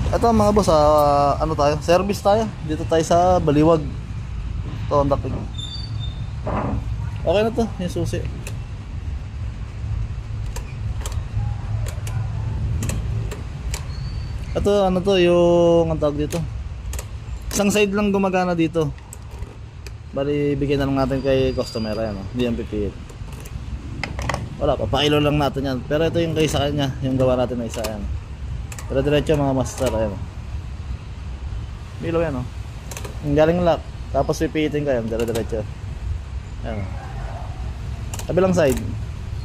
Ito mga boss, ano tayo? Service tayo. Dito tayo sa Baliwag. Ito ang dakig. Okay na to, yung susi. Ito ano to, yung ang tawag dito. Isang side lang gumagana dito. Bali bigyan na lang natin kay customer yan, no? Hindi yan pipiit. Wala, papailo lang natin yan. Pero ito yung kay sa kanya, yung gawa natin na isa yan. Pero diretso mga master, ayan. Milo yan, no? Yung galing lock. Tapos pipiitin ka yan, diretso. Ayan. Kabilang side.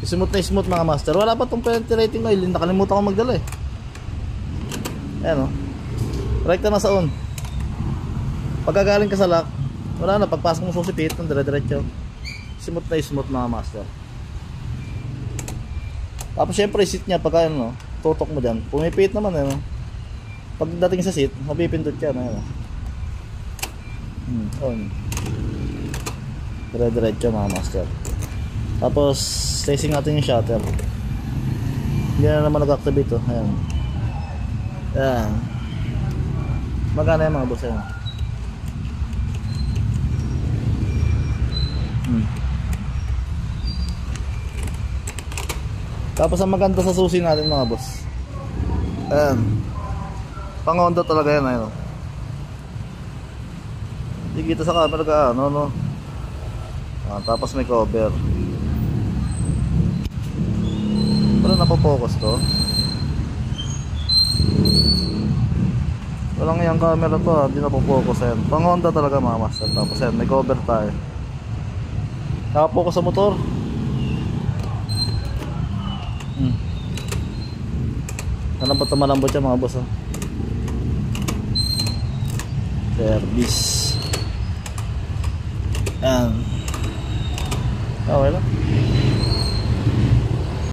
Smooth na smooth mga master. Wala pa tong penetrating oil. Nakalimutan ko magdala eh. Ayan, no? Rekta na sa on. Pagkagaling ka sa lock, wala na. Pagpasok mo susipit ng diretso. Smooth na smooth mga master. Tapos syempre seat niya pagka ano, tutok mo dyan, pumipit naman eh, no? Pagdating sa seat, mapipindot yan eh, no? On. Diretso mga master. Tapos testing natin yung shutter. Hindi na naman nag-activate, oh. Ayan. Ayan. Magana yung mga boss, ayan. Tapos ang maganda sa susi natin mga boss, ayan, pang Honda talaga yan, ayun. Hindi kita sa camera ka, ano, no? Tapos may cover. Pero napopokus to. Walang yung camera to, hindi napopokus yan. Pang Honda talaga mga master. Tapos yan, may cover tayo. Nakapokus sa motor. Malambot na malambot yan mga boss, oh. Service. Ayan. Okay lang.